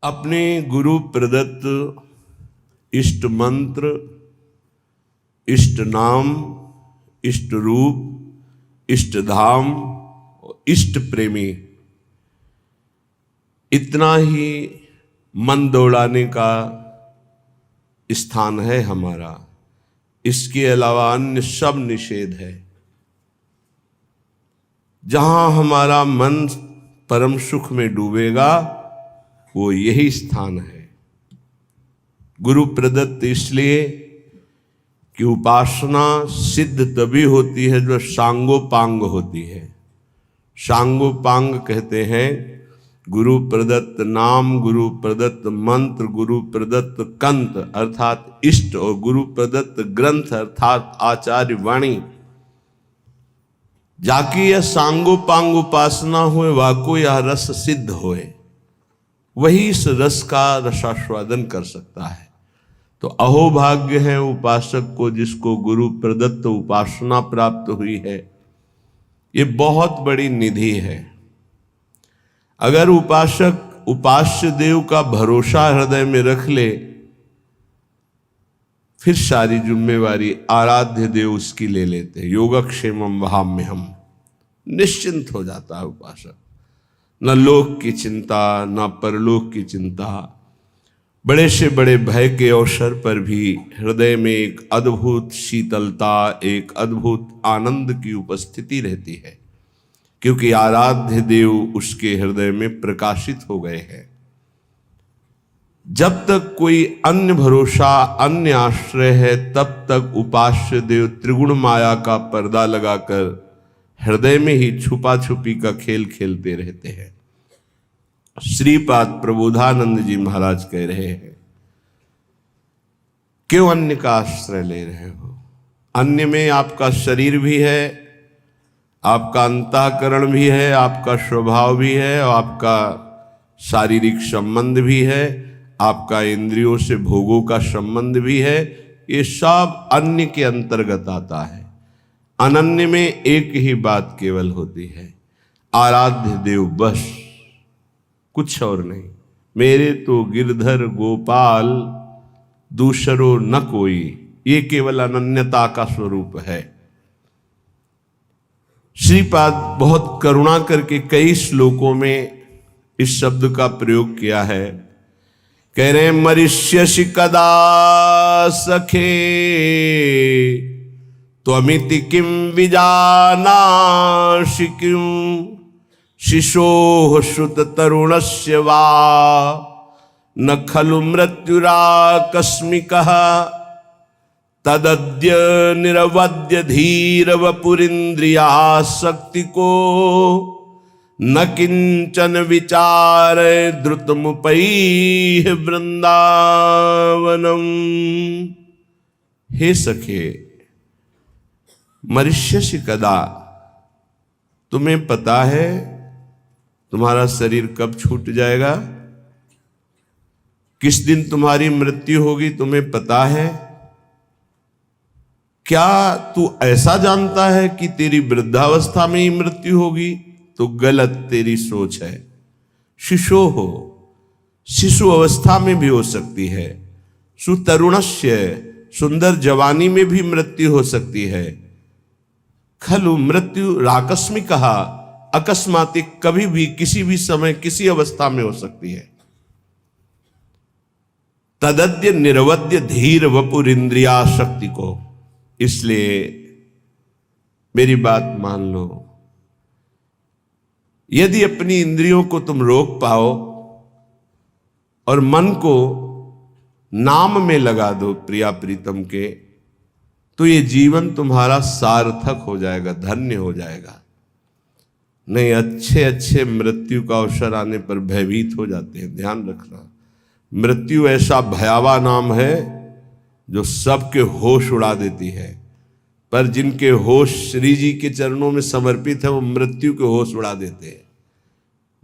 अपने गुरु प्रदत्त इष्ट मंत्र, इष्ट नाम, इष्ट रूप, इष्ट धाम, इष्ट प्रेमी, इतना ही मन दौड़ाने का स्थान है हमारा। इसके अलावा अन्य सब निषेध है। जहां हमारा मन परम सुख में डूबेगा वो यही स्थान है। गुरु प्रदत्त इसलिए कि उपासना सिद्ध तभी होती है जो सांगोपांग होती है। सांगोपांग कहते हैं गुरु प्रदत्त नाम, गुरु प्रदत्त मंत्र, गुरु प्रदत्त कंत अर्थात इष्ट और गुरु प्रदत्त ग्रंथ अर्थात आचार्य वाणी। जाकी यह सांगोपांग उपासना हुए, वाको यह रस सिद्ध होए, वही इस रस का रसास्वादन कर सकता है। तो अहोभाग्य है उपासक को जिसको गुरु प्रदत्त उपासना प्राप्त हुई है। ये बहुत बड़ी निधि है। अगर उपासक उपास्य देव का भरोसा हृदय में रख ले, फिर सारी जिम्मेवारी आराध्य देव उसकी ले लेते हैं। योगक्षेमम वहाम्यहम्, निश्चिंत हो जाता है उपासक। न लोक की चिंता, न परलोक की चिंता। बड़े से बड़े भय के अवसर पर भी हृदय में एक अद्भुत शीतलता, एक अद्भुत आनंद की उपस्थिति रहती है, क्योंकि आराध्य देव उसके हृदय में प्रकाशित हो गए हैं। जब तक कोई अन्य भरोसा, अन्य आश्रय है, तब तक उपास्य देव त्रिगुण माया का पर्दा लगाकर हृदय में ही छुपा छुपी का खेल खेलते रहते हैं। श्रीपाद प्रबोधानंद जी महाराज कह रहे हैं, क्यों अन्य का आश्रय ले रहे हो? अन्य में आपका शरीर भी है, आपका अंतःकरण भी है, आपका स्वभाव भी है, और आपका शारीरिक संबंध भी है, आपका इंद्रियों से भोगों का संबंध भी है। ये सब अन्य के अंतर्गत आता है। अनन्य में एक ही बात केवल होती है, आराध्य देव बस, कुछ और नहीं। मेरे तो गिरधर गोपाल दूसरो न कोई, ये केवल अनन्यता का स्वरूप है। श्रीपाद बहुत करुणा करके कई श्लोकों में इस शब्द का प्रयोग किया है। कह रहे मरिष्यसि कदा सखे त्वमिति किं विजानासि किं शिशोः श्रुत तरुणस्य वा न खलु मृत्युराकस्मिकः तदद्य निरवद्य धीर वपुरिन्द्रियासक्ति को न किंचन विचार द्रुतमुपैः वृंदावनम। हे सखे, मरिष्यसि कदा, तुम्हें पता है तुम्हारा शरीर कब छूट जाएगा? किस दिन तुम्हारी मृत्यु होगी तुम्हें पता है? क्या तू ऐसा जानता है कि तेरी वृद्धावस्था में ही मृत्यु होगी? तो गलत तेरी सोच है। शिशो हो, शिशु अवस्था में भी हो सकती है। सुतरुणस्य, सुंदर जवानी में भी मृत्यु हो सकती है। खलु मृत्यु राकस्मिक कहा, अकस्मातिक, कभी भी किसी भी समय किसी अवस्था में हो सकती है। तदद्य निरवद्य धीर वपुर इंद्रिया शक्ति को। इसलिए मेरी बात मान लो, यदि अपनी इंद्रियों को तुम रोक पाओ और मन को नाम में लगा दो प्रिया प्रीतम के, तो ये जीवन तुम्हारा सार्थक हो जाएगा, धन्य हो जाएगा। नहीं, अच्छे अच्छे मृत्यु का अवसर आने पर भयभीत हो जाते हैं। ध्यान रखना, मृत्यु ऐसा भयावह नाम है जो सबके होश उड़ा देती है, पर जिनके होश श्री जी के चरणों में समर्पित है वो मृत्यु के होश उड़ा देते हैं।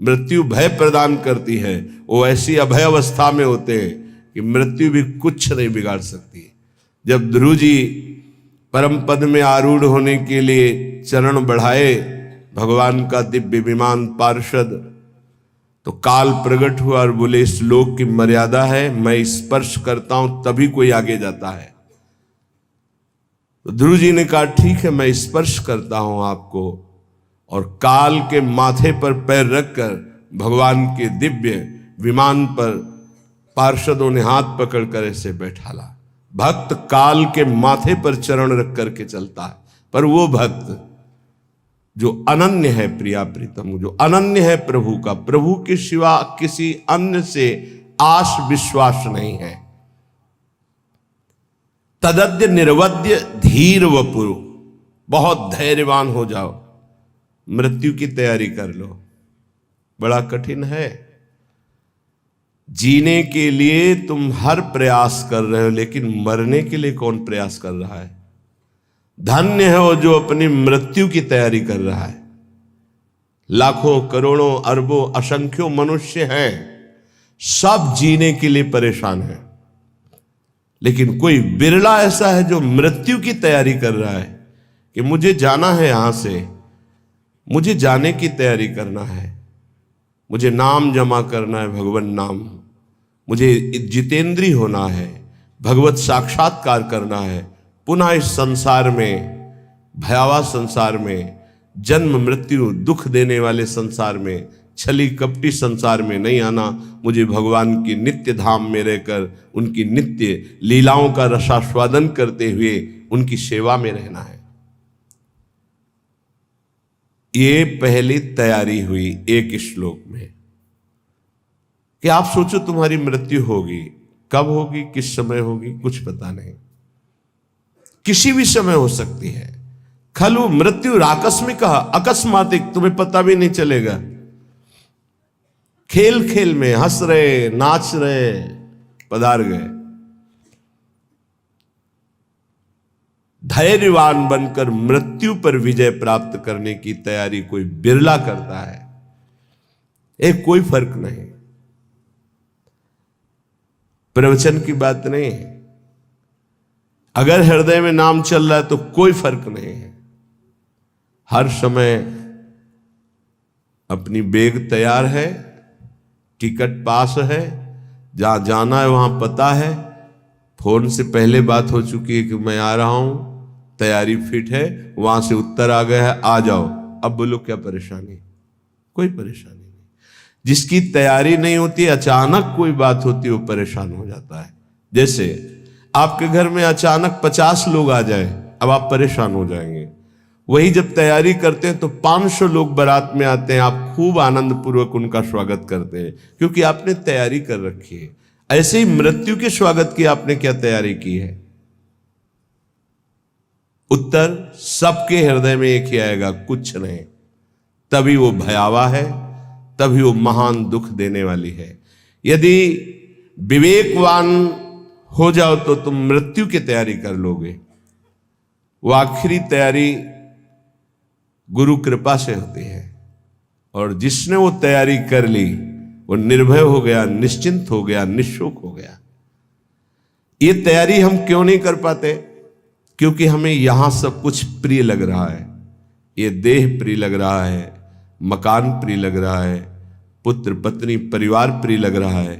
मृत्यु भय प्रदान करती है, वो ऐसी अभय अवस्था में होते हैं कि मृत्यु भी कुछ नहीं बिगाड़ सकती। जब ध्रुव जी परम पद में आरूढ़ होने के लिए चरण बढ़ाए, भगवान का दिव्य विमान पार्षद तो काल प्रकट हुआ और बोले इस लोक की मर्यादा है, मैं स्पर्श करता हूं तभी कोई आगे जाता है। तो ध्रुव जी ने कहा ठीक है, मैं स्पर्श करता हूं आपको, और काल के माथे पर पैर रखकर भगवान के दिव्य विमान पर पार्षदों ने हाथ पकड़कर ऐसे बैठाला। भक्त काल के माथे पर चरण रख करके चलता है, पर वो भक्त जो अनन्य है प्रिया प्रीतम, जो अनन्य है प्रभु का, प्रभु के सिवा किसी अन्य से आश विश्वास नहीं है। तदद्य निर्वद्य धीर वपुरु, बहुत धैर्यवान हो जाओ, मृत्यु की तैयारी कर लो। बड़ा कठिन है, जीने के लिए तुम हर प्रयास कर रहे हो, लेकिन मरने के लिए कौन प्रयास कर रहा है? धन्य है वो जो अपनी मृत्यु की तैयारी कर रहा है। लाखों करोड़ों अरबों असंख्यों मनुष्य हैं, सब जीने के लिए परेशान है, लेकिन कोई बिरला ऐसा है जो मृत्यु की तैयारी कर रहा है कि मुझे जाना है यहां से, मुझे जाने की तैयारी करना है, मुझे नाम जमा करना है, भगवान नाम, मुझे जितेंद्री होना है, भगवत साक्षात्कार करना है, पुनः इस संसार में, भयावह संसार में, जन्म मृत्यु दुख देने वाले संसार में, छली कपटी संसार में नहीं आना, मुझे भगवान की नित्य धाम में रहकर उनकी नित्य लीलाओं का रसास्वादन करते हुए उनकी सेवा में रहना है। ये पहली तैयारी हुई एक श्लोक में कि आप सोचो तुम्हारी मृत्यु होगी, कब होगी, किस समय होगी, कुछ पता नहीं, किसी भी समय हो सकती है। खलु मृत्यु आकस्मिक, अकस्मातिक, तुम्हें पता भी नहीं चलेगा। खेल खेल में हंस रहे, नाच रहे, पधार गए। धैर्यवान बनकर मृत्यु पर विजय प्राप्त करने की तैयारी कोई बिरला करता है, एक कोई फर्क नहीं। प्रवचन की बात नहीं है, अगर हृदय में नाम चल रहा है तो कोई फर्क नहीं है। हर समय अपनी बैग तैयार है, टिकट पास है, जहां जाना है वहां पता है, फोन से पहले बात हो चुकी है कि मैं आ रहा हूं, तैयारी फिट है, वहां से उत्तर आ गया है, आ जाओ। अब बोलो क्या परेशानी? कोई परेशानी नहीं। जिसकी तैयारी नहीं होती, अचानक कोई बात होती है, वो परेशान हो जाता है। जैसे आपके घर में अचानक 50 लोग आ जाए, अब आप परेशान हो जाएंगे। वही जब तैयारी करते हैं तो 500 लोग बारात में आते हैं, आप खूब आनंद पूर्वक उनका स्वागत करते हैं, क्योंकि आपने तैयारी कर रखी है। ऐसे ही मृत्यु के स्वागत की आपने क्या तैयारी की है? उत्तर सबके हृदय में एक ही आएगा, कुछ नहीं। तभी वो भयावह है, तभी वो महान दुख देने वाली है। यदि विवेकवान हो जाओ तो तुम मृत्यु की तैयारी कर लोगे। वो आखिरी तैयारी गुरु कृपा से होती है, और जिसने वो तैयारी कर ली वो निर्भय हो गया, निश्चिंत हो गया, निःशोक हो गया। ये तैयारी हम क्यों नहीं कर पाते? क्योंकि हमें यहां सब कुछ प्रिय लग रहा है। ये देह प्रिय लग रहा है, मकान प्रिय लग रहा है, पुत्र पत्नी परिवार प्रिय लग रहा है,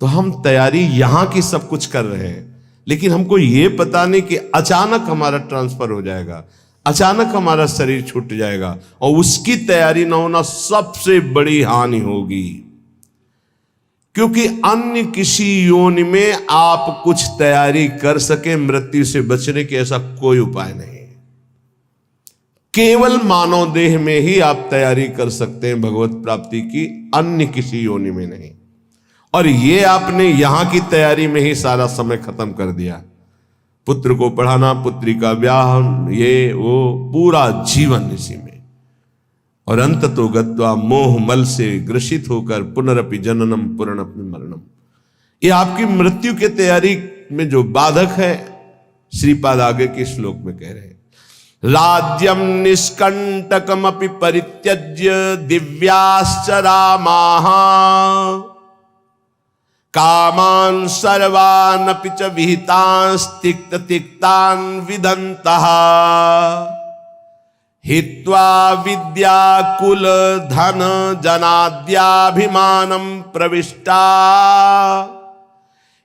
तो हम तैयारी यहां की सब कुछ कर रहे हैं, लेकिन हमको ये पता नहीं कि अचानक हमारा ट्रांसफर हो जाएगा, अचानक हमारा शरीर छूट जाएगा, और उसकी तैयारी ना होना सबसे बड़ी हानि होगी। क्योंकि अन्य किसी योनि में आप कुछ तैयारी कर सके मृत्यु से बचने की, ऐसा कोई उपाय नहीं। केवल मानव देह में ही आप तैयारी कर सकते हैं भगवत प्राप्ति की, अन्य किसी योनि में नहीं। और ये आपने यहां की तैयारी में ही सारा समय खत्म कर दिया। पुत्र को पढ़ाना, पुत्री का ब्याह, ये वो, पूरा जीवन इसी में, और अंत तो गत्वा मोह मल से ग्रसित होकर पुनरपि जननम पुनरपि मरणम। ये आपकी मृत्यु के तैयारी में जो बाधक है, श्रीपाद आगे के श्लोक में कह रहे हैं, राज्यम निष्कंटकमपि परित्यज्य दिव्याश्च रामाः कामान सर्वान् अपि च विहितान् तिक्त तिक्तान् विदन्तः। हित्वा विद्या कुल धन जनाद्याभिमानं प्रविष्टा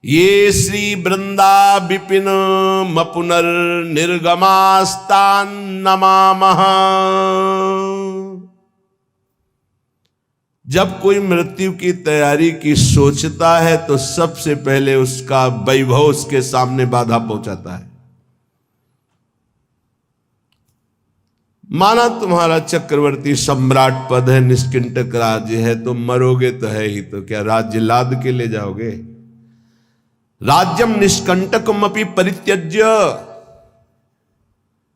ये श्री वृंदा विपिन मपुनर्निर्गमास्तान् नमामः। जब कोई मृत्यु की तैयारी की सोचता है तो सबसे पहले उसका वैभव उसके सामने बाधा पहुंचाता है। माना तुम्हारा चक्रवर्ती सम्राट पद है, निष्कंटक राज्य है, तो मरोगे तो है ही, तो क्या राज्य लाद के ले जाओगे? राज्यम निष्कंटकमपि परित्यज्य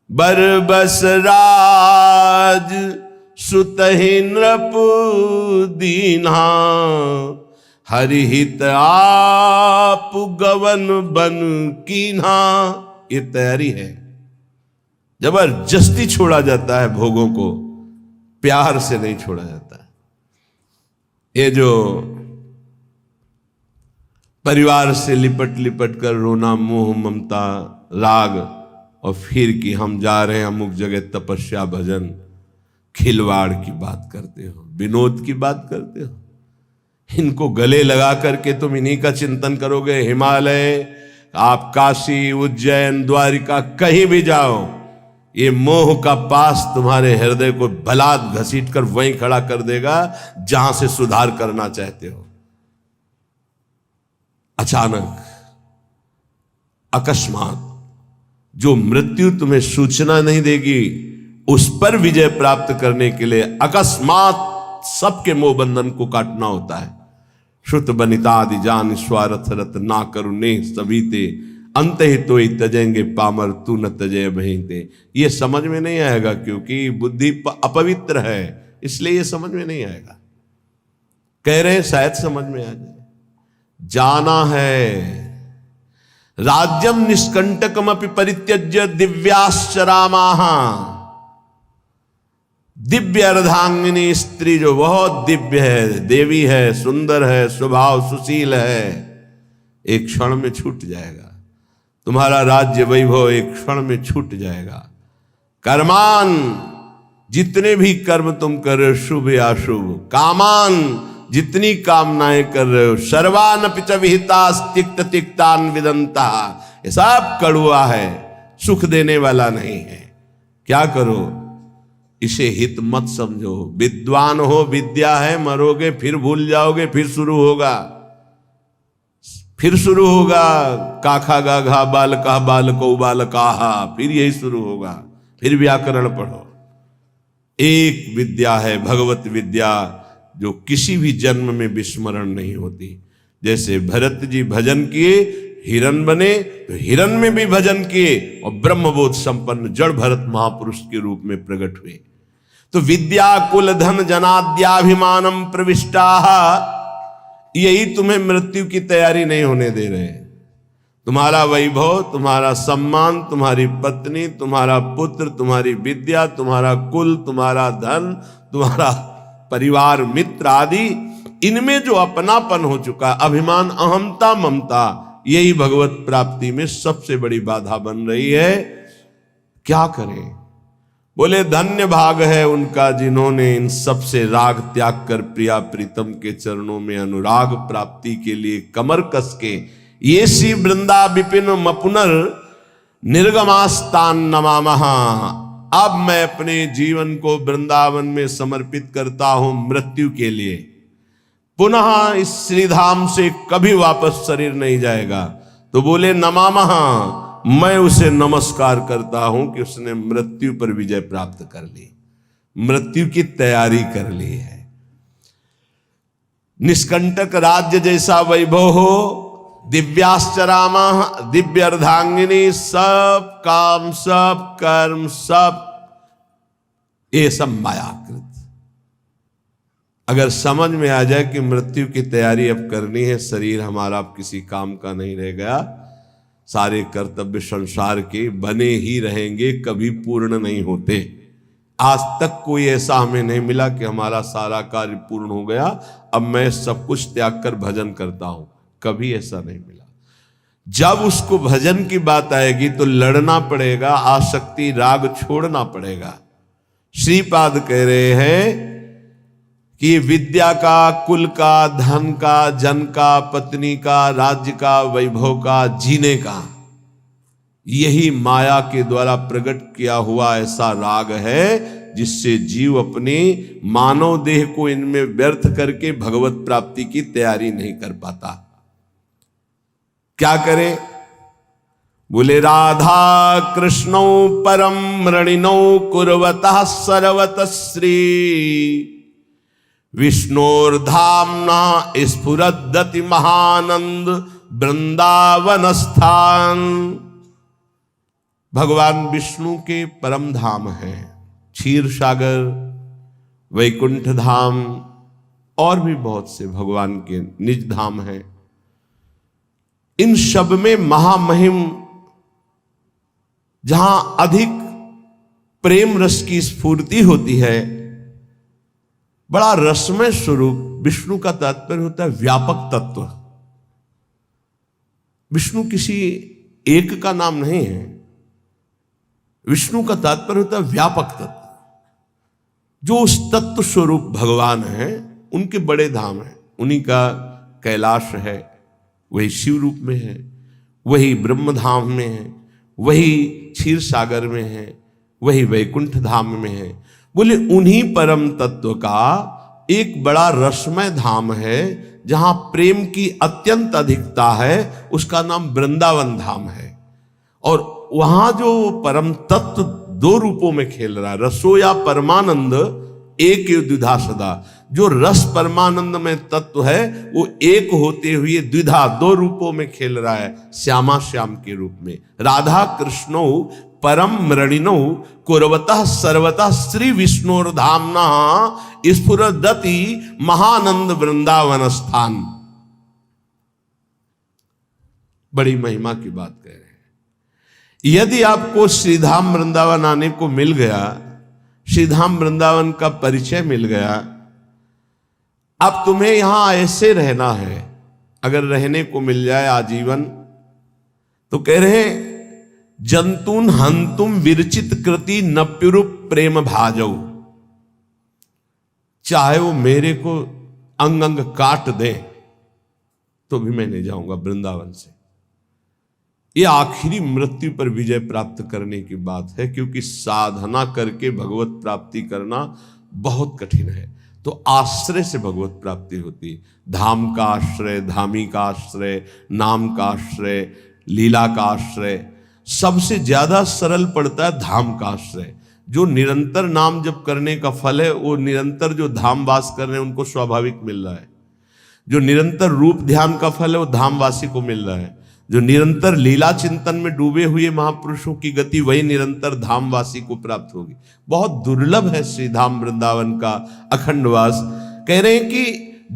बरबस राज सुतहि नृप दीन्हा हरिहित आप गवन बन कीन्हा। ये तैयारी है। जबरदस्ती छोड़ा जाता है भोगों को, प्यार से नहीं छोड़ा जाता है। ये जो परिवार से लिपट लिपट कर रोना, मोह ममता राग, और फिर कि हम जा रहे हैं अमुक जगह तपस्या भजन, खिलवाड़ की बात करते हो, विनोद की बात करते हो। इनको गले लगा करके तुम इन्हीं का चिंतन करोगे। हिमालय, आप काशी, उज्जैन, द्वारिका कहीं भी जाओ, ये मोह का पास तुम्हारे हृदय को बलात् घसीट कर वहीं खड़ा कर देगा जहां से सुधार करना चाहते हो। अचानक अकस्मात जो मृत्यु तुम्हें सूचना नहीं देगी, उस पर विजय प्राप्त करने के लिए अकस्मात सबके मोह बंधन को काटना होता है। श्रुत बनितादि जान स्वार्थ रत ना करुणे सवीते अंत ही तो ही तजेंगे पामर तू न तजय बहीते। ये समझ में नहीं आएगा क्योंकि बुद्धि अपवित्र है, इसलिए ये समझ में नहीं आएगा। कह रहे शायद समझ में आ जाए। जाना है राज्यम निष्कंटकमपि परित्यज्य दिव्याश्च रामाः। दिव्य अर्धांगिनी स्त्री जो बहुत दिव्य है, देवी है, सुंदर है, स्वभाव सुशील है, एक क्षण में छूट जाएगा। तुम्हारा राज्य वैभव एक क्षण में छूट जाएगा। कर्मान, जितने भी कर्म तुम कर रहे हो शुभ या अशुभ, कामान, जितनी कामनाएं कर रहे हो, सर्वानपि च विहितास् तिक्त तिक्तान् विदन्ता, ये सब कड़ुआ है, सुख देने वाला नहीं है। क्या करो? इसे हित मत समझो। विद्वान हो, विद्या है, मरोगे फिर भूल जाओगे, फिर शुरू होगा, फिर शुरू होगा। काखा गाघा बालका बालको बालकाहा, फिर यही शुरू होगा, फिर व्याकरण पढ़ो। एक विद्या है भगवत विद्या, जो किसी भी जन्म में विस्मरण नहीं होती। जैसे भरत जी भजन किए, हिरण बने, तो हिरण में भी भजन किए और ब्रह्मबोध संपन्न जड़ भरत महापुरुष के रूप में प्रकट हुए। तो विद्या कुल धन जनाद्याभिमानम प्रविष्टा, यही तुम्हें मृत्यु की तैयारी नहीं होने दे रहे हैं। तुम्हारा वैभव, तुम्हारा सम्मान, तुम्हारी पत्नी, तुम्हारा पुत्र, तुम्हारी विद्या, तुम्हारा कुल, तुम्हारा धन, तुम्हारा परिवार मित्र आदि, इनमें जो अपनापन हो चुका, अभिमान, अहमता, ममता, यही भगवत प्राप्ति में सबसे बड़ी बाधा बन रही है। क्या करें? बोले धन्य भाग है उनका जिन्होंने इन सब से राग त्याग कर प्रिया प्रीतम के चरणों में अनुराग प्राप्ति के लिए कमर कस के ये श्री वृंदा विपिन मपुनर निर्गमास्तान नमामः। अब मैं अपने जीवन को वृंदावन में समर्पित करता हूं मृत्यु के लिए। पुनः इस श्रीधाम से कभी वापस शरीर नहीं जाएगा। तो बोले नमामः, मैं उसे नमस्कार करता हूं कि उसने मृत्यु पर विजय प्राप्त कर ली, मृत्यु की तैयारी कर ली है। निष्कंटक राज्य जैसा वैभव हो, दिव्याश्च रामा, दिव्य अर्धांगिनी, सब काम, सब कर्म, सब ये सब मायाकृत। अगर समझ में आ जाए कि मृत्यु की तैयारी अब करनी है, शरीर हमारा अब किसी काम का नहीं रह गया, सारे कर्तव्य संसार के बने ही रहेंगे, कभी पूर्ण नहीं होते। आज तक कोई ऐसा हमें नहीं मिला कि हमारा सारा कार्य पूर्ण हो गया, अब मैं सब कुछ त्याग कर भजन करता हूं, कभी ऐसा नहीं मिला। जब उसको भजन की बात आएगी तो लड़ना पड़ेगा, आसक्ति राग छोड़ना पड़ेगा। श्रीपाद कह रहे हैं कि विद्या का, कुल का, धन का, जन का, पत्नी का, राज्य का, वैभव का, जीने का, यही माया के द्वारा प्रकट किया हुआ ऐसा राग है जिससे जीव अपने मानव देह को इनमें व्यर्थ करके भगवत प्राप्ति की तैयारी नहीं कर पाता। क्या करे? बोले राधा कृष्णौ परम रणिनौ कुर्वतः सर्वतश्री विष्णोर्धाम्ना स्फुरद्दति महानंद वृंदावन स्थान। भगवान विष्णु के परम धाम हैं क्षीर सागर, वैकुंठ धाम और भी बहुत से भगवान के निज धाम हैं। इन सब में महामहिम, जहां अधिक प्रेम रस की स्फूर्ति होती है, बड़ा रसमय स्वरूप। विष्णु का तात्पर्य होता है व्यापक तत्व। विष्णु किसी एक का नाम नहीं है। विष्णु का तात्पर्य होता है व्यापक तत्व। जो उस तत्व स्वरूप भगवान है, उनके बड़े धाम हैं। उन्हीं का कैलाश है, वही शिव रूप में है, वही ब्रह्म धाम में है, वही क्षीर सागर में है, वही वैकुंठ धाम में है। बोले उन्हीं परम तत्व का एक बड़ा रसमय धाम है जहां प्रेम की अत्यंत अधिकता है, उसका नाम वृंदावन धाम है। और वहां जो परम तत्व दो रूपों में खेल रहा है, रसो या परमानंद एक द्विधा सदा। जो रस परमानंद में तत्व है वो एक होते हुए द्विधा दो रूपों में खेल रहा है, श्यामा श्याम के रूप में। राधा कृष्णो परम मृणिनो कुर्वतः सर्वतः श्री विष्णुर्धाम्ना स्फुरदति महानंद वृंदावन स्थान। बड़ी महिमा की बात कह रहे हैं। यदि आपको श्रीधाम वृंदावन आने को मिल गया, श्रीधाम वृंदावन का परिचय मिल गया, अब तुम्हें यहां ऐसे रहना है। अगर रहने को मिल जाए आजीवन, तो कह रहे हैं जंतुन हंतुम विरचित कृति नप्युरूप प्रेम भाजौ। चाहे वो मेरे को अंग अंग काट दे तो भी मैं नहीं जाऊंगा वृंदावन से। ये आखिरी मृत्यु पर विजय प्राप्त करने की बात है, क्योंकि साधना करके भगवत प्राप्ति करना बहुत कठिन है। तो आश्रय से भगवत प्राप्ति होती है। धाम का आश्रय, धामी का आश्रय, नाम का आश्रय, लीला का आश्रय। सबसे ज्यादा सरल पड़ता है धाम का आश्रय। जो निरंतर नाम जप करने का फल है, वो निरंतर जो धाम वास कर रहे हैं उनको स्वाभाविक मिल रहा है। जो निरंतर रूप ध्यान का फल है वो धामवासी को मिल रहा है। जो निरंतर लीला चिंतन में डूबे हुए महापुरुषों की गति, वही निरंतर धामवासी को प्राप्त होगी। बहुत दुर्लभ है श्री धाम वृंदावन का अखंडवास। कह रहे हैं कि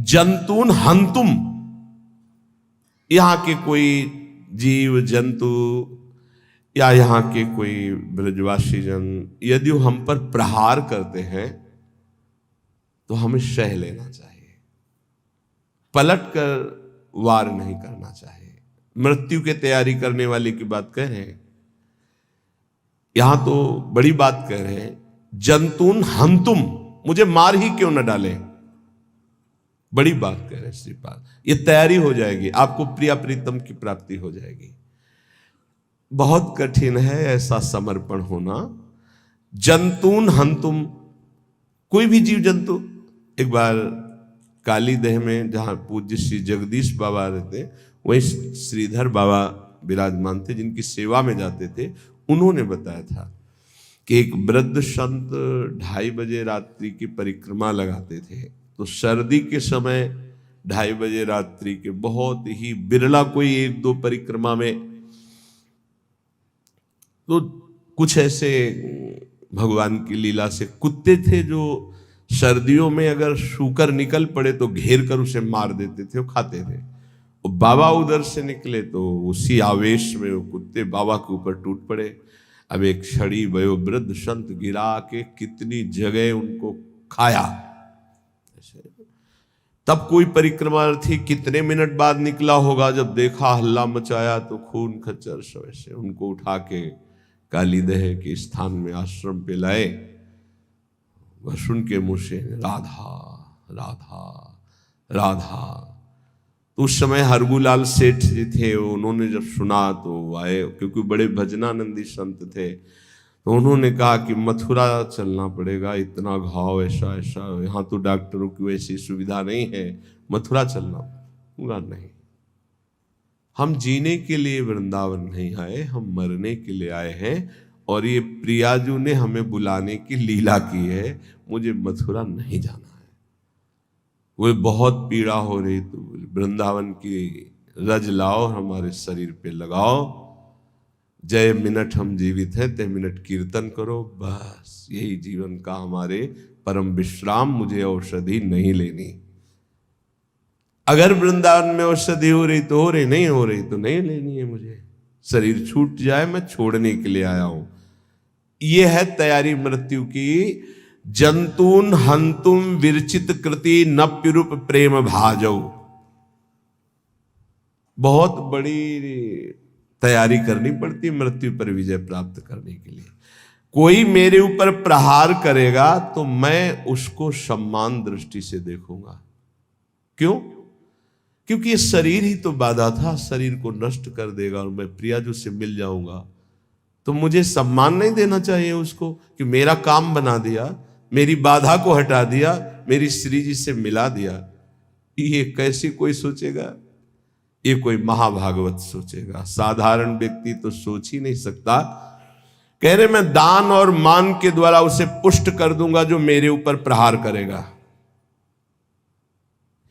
जंतुन हंतुम, यहां के कोई जीव जंतु या यहाँ के कोई ब्रजवासी जन यदि वो हम पर प्रहार करते हैं तो हमें सह लेना चाहिए, पलट कर वार नहीं करना चाहिए। मृत्यु की तैयारी करने वाले की बात कह रहे हैं। यहां तो बड़ी बात कह रहे हैं, जंतुन हंतुम, मुझे मार ही क्यों न डाले। बड़ी बात कह रहे हैं श्रीपाद। ये तैयारी हो जाएगी, आपको प्रिया प्रीतम की प्राप्ति हो जाएगी। बहुत कठिन है ऐसा समर्पण होना। जंतुन हंतुम, कोई भी जीव जंतु। एक बार काली देह में जहां पूज्य श्री जगदीश बाबा रहते, वहीं श्रीधर बाबा विराजमान थे, जिनकी सेवा में जाते थे। उन्होंने बताया था कि एक वृद्ध संत 2:30 बजे रात्रि की परिक्रमा लगाते थे। तो सर्दी के समय 2:30 बजे रात्रि के बहुत ही बिरला कोई 1-2 परिक्रमा में, तो कुछ ऐसे भगवान की लीला से कुत्ते थे जो सर्दियों में अगर सूकर निकल पड़े तो घेर कर उसे मार देते थे, वो खाते थे। और बाबा उधर से निकले तो उसी आवेश में वो कुत्ते बाबा के ऊपर टूट पड़े। अब एक छड़ी वयोवृद्ध संत गिरा के कितनी जगह उनको खाया। तब कोई परिक्रमार्थी कितने मिनट बाद निकला होगा, जब देखा हल्ला मचाया तो खून खच्चर से उनको उठा के कालीदह के स्थान में आश्रम पे लाए। वह सुन के मुँह से राधा राधा राधा। तो उस समय हरगूलाल सेठ जी थे, उन्होंने जब सुना तो आए, क्योंकि बड़े भजनानंदी संत थे। तो उन्होंने कहा कि मथुरा चलना पड़ेगा, इतना घाव ऐसा ऐसा, यहाँ तो डॉक्टरों की वैसी सुविधा नहीं है, मथुरा चलना। पूरा नहीं, हम जीने के लिए वृंदावन नहीं आए, हम मरने के लिए आए हैं। और ये प्रियाजू ने हमें बुलाने की लीला की है, मुझे मथुरा नहीं जाना है। वो बहुत पीड़ा हो रही, तो वृंदावन की रज लाओ, हमारे शरीर पे लगाओ, जय मिनट हम जीवित हैं ते मिनट कीर्तन करो, बस यही जीवन का हमारे परम विश्राम, मुझे औषधि नहीं लेनी। अगर वृंदावन में औषधि हो रही तो हो रही, नहीं हो रही तो नहीं लेनी है मुझे। शरीर छूट जाए, मैं छोड़ने के लिए आया हूं। यह है तैयारी मृत्यु की। जंतून हंतुम विरचित कृति नप्युरूप प्रेम भाजौ। बहुत बड़ी तैयारी करनी पड़ती है मृत्यु पर विजय प्राप्त करने के लिए। कोई मेरे ऊपर प्रहार करेगा तो मैं उसको सम्मान दृष्टि से देखूंगा। क्यों? क्योंकि ये शरीर ही तो बाधा था, शरीर को नष्ट कर देगा और मैं प्रियाजू से मिल जाऊंगा, तो मुझे सम्मान नहीं देना चाहिए उसको कि मेरा काम बना दिया, मेरी बाधा को हटा दिया, मेरी श्री जी से मिला दिया। ये कैसे कोई सोचेगा? ये कोई महाभागवत सोचेगा, साधारण व्यक्ति तो सोच ही नहीं सकता। कह रहे मैं दान और मान के द्वारा उसे पुष्ट कर दूंगा जो मेरे ऊपर प्रहार करेगा।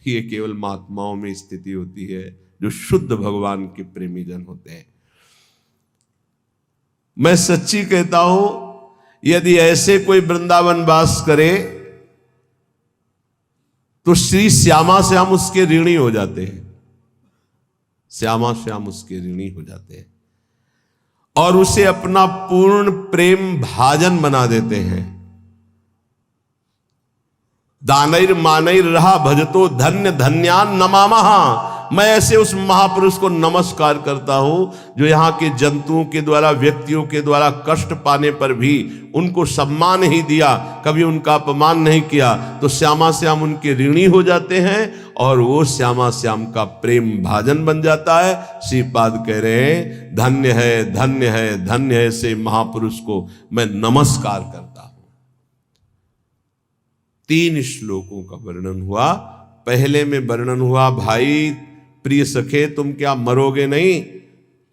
ये केवल महात्माओं में स्थिति होती है, जो शुद्ध भगवान के प्रेमी जन होते हैं। मैं सच्ची कहता हूं, यदि ऐसे कोई वृंदावन वास करे तो श्री श्यामा श्याम उसके ऋणी हो जाते हैं। श्यामा श्याम उसके ऋणी हो जाते हैं और उसे अपना पूर्ण प्रेम भाजन बना देते हैं। दानैर मानैर रहा भजतो धन्य धन्यान नमामहा। मैं ऐसे उस महापुरुष को नमस्कार करता हूं जो यहां के जंतुओं के द्वारा, व्यक्तियों के द्वारा कष्ट पाने पर भी उनको सम्मान ही दिया, कभी उनका अपमान नहीं किया। तो श्यामा श्याम उनके ऋणी हो जाते हैं और वो श्यामा श्याम का प्रेम भाजन बन जाता है। श्रीपाद कह रहे हैं धन्य है धन्य है धन्य है, से महापुरुष को मैं नमस्कार करता हूं। 3 श्लोकों का वर्णन हुआ। पहले में वर्णन हुआ, भाई प्रिय सखे तुम क्या मरोगे नहीं?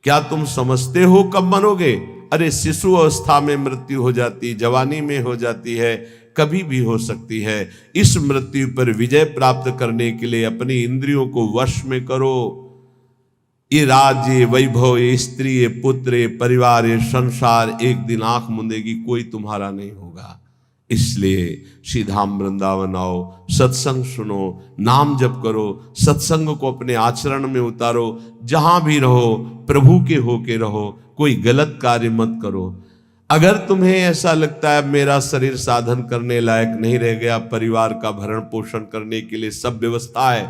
क्या तुम समझते हो कब मरोगे? अरे शिशु अवस्था में मृत्यु हो जाती, जवानी में हो जाती है, कभी भी हो सकती है। इस मृत्यु पर विजय प्राप्त करने के लिए अपनी इंद्रियों को वश में करो। ये राज्य, वैभव, ये स्त्री, ये पुत्र, ये परिवार, ये संसार एक दिन आंख मूंदेगी, कोई तुम्हारा नहीं होगा। इसलिए श्रीधाम वृंदावन आओ, सत्संग सुनो, नाम जप करो, सत्संग को अपने आचरण में उतारो। जहां भी रहो प्रभु के होके रहो, कोई गलत कार्य मत करो। अगर तुम्हें ऐसा लगता है मेरा शरीर साधन करने लायक नहीं रह गया, परिवार का भरण पोषण करने के लिए सब व्यवस्था है,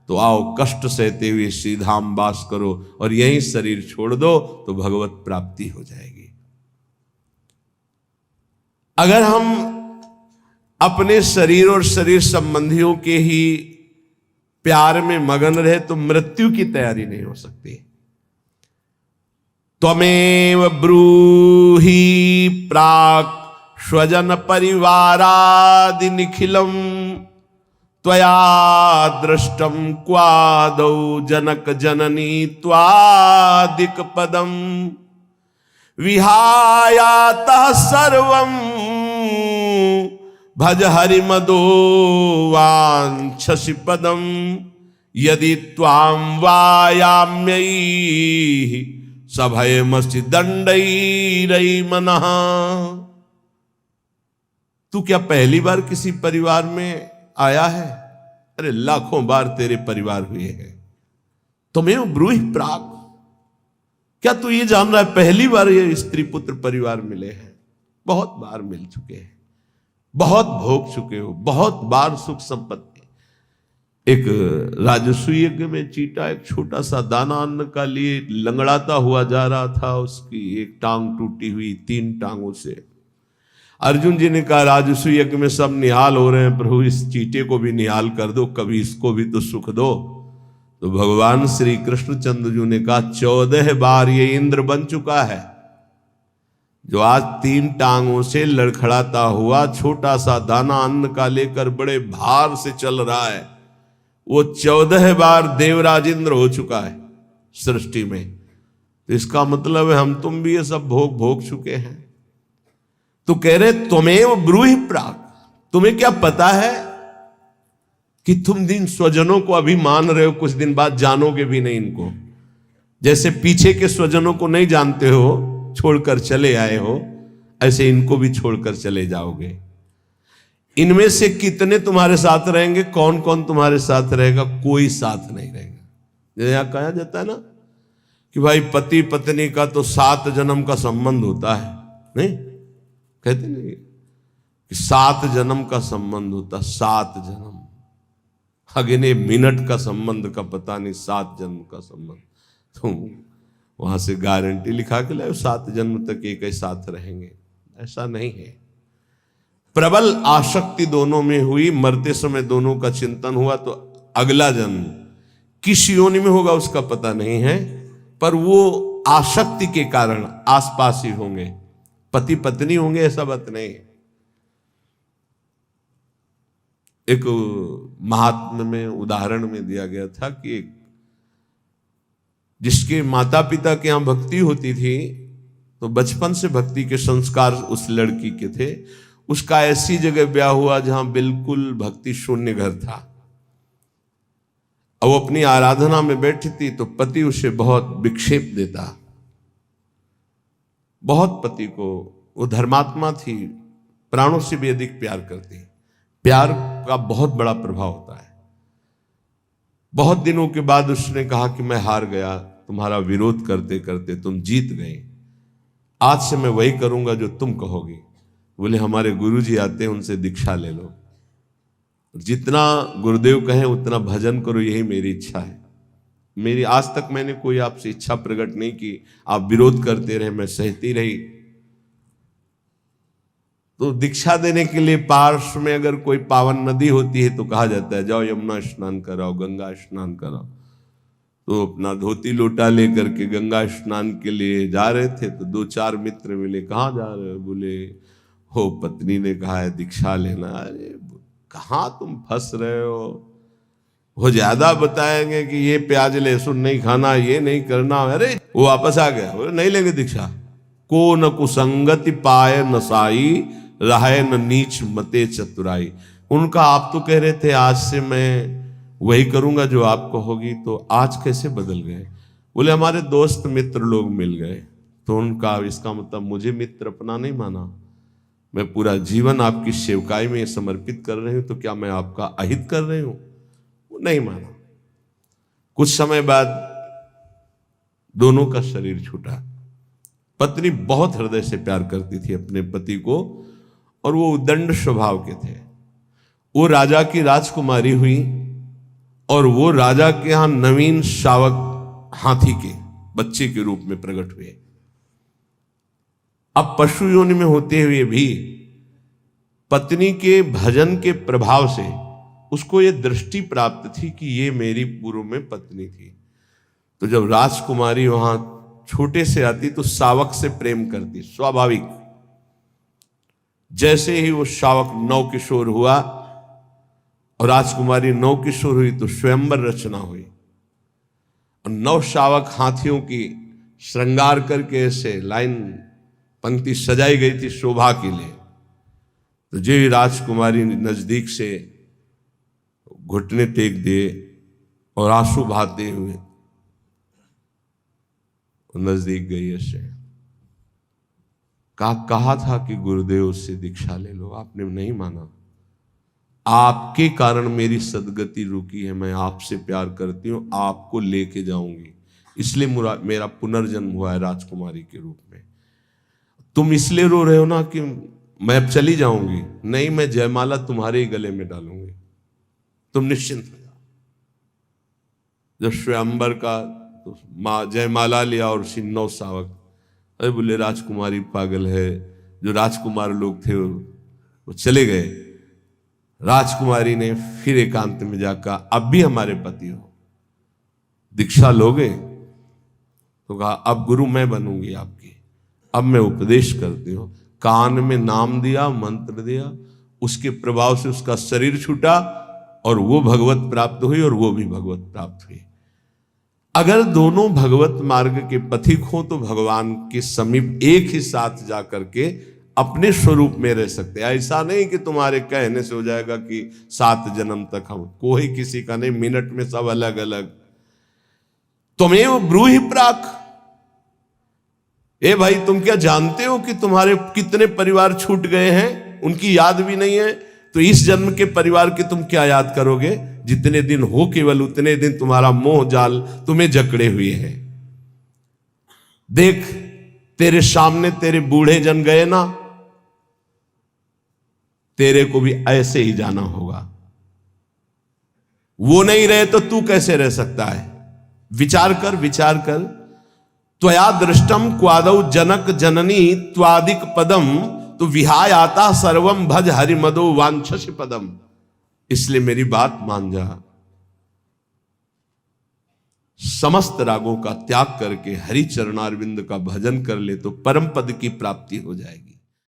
तो आओ कष्ट सहते हुए श्रीधाम वास करो और यही शरीर छोड़ दो तो भगवत प्राप्ति हो जाएगी। अगर हम अपने शरीर और शरीर संबंधियों के ही प्यार में मगन रहे तो मृत्यु की तैयारी नहीं हो सकती। त्वमेव ब्रूहि प्राक् स्वजन परिवारादि निखिलम त्वया दृष्टम क्वादौ जनक जननी त्वादिक पदम विहायातः सर्वं भज हरिमदो वाञ्छसि पदम यदि त्वां वायाम्यै सभयमसि दंडैरै मनः। तू क्या पहली बार किसी परिवार में आया है? अरे लाखों बार तेरे परिवार हुए हैं। तुम्हें ब्रूहि प्राक्, क्या तू ये जान रहा है पहली बार ये स्त्री पुत्र परिवार मिले हैं? बहुत बार मिल चुके हैं, बहुत भोग चुके हो, बहुत बार सुख संपत्ति। एक राजस्व यज्ञ में चीटा एक छोटा सा दाना अन्न का लिए लंगड़ाता हुआ जा रहा था, उसकी एक टांग टूटी हुई, 3 टांगों से अर्जुन जी ने कहा राजसूय यज्ञ में सब निहाल हो रहे हैं, प्रभु इस चींटे को भी निहाल कर दो, कभी इसको भी तो सुख दो। तो भगवान श्री कृष्णचंद्र जी ने कहा 14 बार ये इंद्र बन चुका है, जो आज 3 टांगों से लड़खड़ाता हुआ छोटा सा दाना अन्न का लेकर बड़े भार से चल रहा है, वो 14 बार देवराज इंद्र हो चुका है सृष्टि में। तो इसका मतलब है हम तुम भी ये सब भोग चुके हैं। तो कह रहे त्वमेव ब्रूहि प्राक, तुम्हें क्या पता है कि तुम दिन स्वजनों को अभी मान रहे हो, कुछ दिन बाद जानोगे भी नहीं इनको। जैसे पीछे के स्वजनों को नहीं जानते हो, छोड़कर चले आए हो, ऐसे इनको भी छोड़कर चले जाओगे। इनमें से कितने तुम्हारे साथ रहेंगे, कौन कौन तुम्हारे साथ रहेगा? कोई साथ नहीं रहेगा। जैसे यहां कहा जाता है ना कि भाई पति पत्नी का तो 7 जन्म का संबंध होता है, नहीं कहते नहीं कि 7 जन्म का संबंध होता, 7 जन्म, अगले मिनट का संबंध का पता नहीं, 7 जन्म का संबंध। तो वहां से गारंटी लिखा के लाए 7 जन्म तक एक ही साथ रहेंगे, ऐसा नहीं है। प्रबल आसक्ति दोनों में हुई, मरते समय दोनों का चिंतन हुआ, तो अगला जन्म किस योनि में होगा उसका पता नहीं है, पर वो आसक्ति के कारण आसपास ही होंगे, पति पत्नी होंगे ऐसा बात नहीं। एक महात्मा में उदाहरण में दिया गया था कि जिसके माता पिता के यहां भक्ति होती थी, तो बचपन से भक्ति के संस्कार उस लड़की के थे, उसका ऐसी जगह ब्याह हुआ जहां बिल्कुल भक्ति शून्य घर था। अब वो अपनी आराधना में बैठी थी तो पति उसे बहुत विक्षेप देता, बहुत पति को, वो धर्मात्मा थी, प्राणों से भी अधिक प्यार करती। प्यार का बहुत बड़ा प्रभाव होता है। बहुत दिनों के बाद उसने कहा कि मैं हार गया, तुम्हारा विरोध करते करते तुम जीत गए, आज से मैं वही करूंगा जो तुम कहोगी। बोले हमारे गुरुजी आते हैं, उनसे दीक्षा ले लो, जितना गुरुदेव कहें उतना भजन करो, यही मेरी इच्छा है। मेरी आज तक मैंने कोई आपसे इच्छा प्रकट नहीं की, आप विरोध करते रहे, मैं सहती रही। तो दीक्षा देने के लिए पार्श्व में अगर कोई पावन नदी होती है तो कहा जाता है जाओ यमुना स्नान कराओ, गंगा स्नान कराओ। तो अपना धोती लोटा लेकर के गंगा स्नान के लिए जा रहे थे, तो 2-4 मित्र मिले, कहाँ जा रहे हो? बोले हो पत्नी ने कहा है दीक्षा लेना। अरे कहाँ तुम फंस रहे हो, वो ज्यादा बताएंगे कि ये प्याज लहसुन नहीं खाना, ये नहीं करना। अरे वो वापस आ गया, बोले नहीं लेंगे दीक्षा। को न कुसंगति पाए नसाई, रहे न नीच मते चतुराई। उनका आप तो कह रहे थे आज से मैं वही करूंगा जो आप कहोगी, तो आज कैसे बदल गए? बोले हमारे दोस्त मित्र लोग मिल गए। तो उनका इसका मतलब मुझे मित्र अपना नहीं माना, मैं पूरा जीवन आपकी सेवकाई में समर्पित कर रही हूं, तो क्या मैं आपका अहित कर रही हूं? वो नहीं माना। कुछ समय बाद दोनों का शरीर छूटा। पत्नी बहुत हृदय से प्यार करती थी अपने पति को, और वो उदंड स्वभाव के थे। वो राजा की राजकुमारी हुई, और वो राजा के यहां नवीन शावक हाथी के बच्चे के रूप में प्रकट हुए। अब पशु योनि में होते हुए भी पत्नी के भजन के प्रभाव से उसको ये दृष्टि प्राप्त थी कि ये मेरी पूर्व में पत्नी थी। तो जब राजकुमारी वहां छोटे से आती तो शावक से प्रेम करती, स्वाभाविक। जैसे ही वो शावक नवकिशोर हुआ और राजकुमारी नवकिशोर हुई तो स्वयंवर रचना हुई, और 9 शावक हाथियों की श्रृंगार करके ऐसे लाइन पंक्ति सजाई गई थी शोभा के लिए। तो जो राजकुमारी नजदीक से घुटने टेक दिए और आंसू बहाते हुए नजदीक गई, ऐसे कहा था कि गुरुदेव से दीक्षा ले लो, आपने नहीं माना। आपके कारण मेरी सदगति रुकी है, मैं आपसे प्यार करती हूं, आपको लेके जाऊंगी, इसलिए मेरा पुनर्जन्म हुआ है राजकुमारी के रूप में। तुम इसलिए रो रहे हो ना कि मैं अब चली जाऊंगी, नहीं, मैं जयमाला तुम्हारे ही गले में डालूंगी, तुम निश्चिंत हो जाओ। जब स्वयंवर का तो जयमाला लिया और 9 शावक, अरे बोले राजकुमारी पागल है, जो राजकुमार लोग थे वो चले गए। राजकुमारी ने फिर एकांत में जाकर, अब भी हमारे पति हो, दीक्षा लोगे? तो कहा अब गुरु मैं बनूंगी आपकी, अब मैं उपदेश करती हूं। कान में नाम दिया, मंत्र दिया, उसके प्रभाव से उसका शरीर छूटा और वो भगवत प्राप्त हुई और वो भी भगवत प्राप्त हुई। अगर दोनों भगवत मार्ग के पथिक हो तो भगवान के समीप एक ही साथ जा करके अपने स्वरूप में रह सकते हैं। ऐसा नहीं कि तुम्हारे कहने से हो जाएगा कि 7 जन्म तक हम, कोई किसी का नहीं, मिनट में सब अलग अलग। तुम्हें ब्रूहि प्राक, ए भाई तुम क्या जानते हो कि तुम्हारे कितने परिवार छूट गए हैं, उनकी याद भी नहीं है। तो इस जन्म के परिवार की तुम क्या याद करोगे? जितने दिन हो केवल उतने दिन तुम्हारा मोह जाल तुम्हें जकड़े हुए हैं। देख तेरे सामने तेरे बूढ़े जन गए ना, तेरे को भी ऐसे ही जाना होगा। वो नहीं रहे तो तू कैसे रह सकता है? विचार कर, विचार कर। त्वया दृष्टम क्वादौ जनक जननी त्वादिक पदम, तो विहाय आता सर्वम भज हरिमदो वांछस पदम। इसलिए मेरी बात मान जा, समस्त रागों का त्याग करके हरि चरणारविंद का भजन कर ले तो परम पद की प्राप्ति हो जाएगी।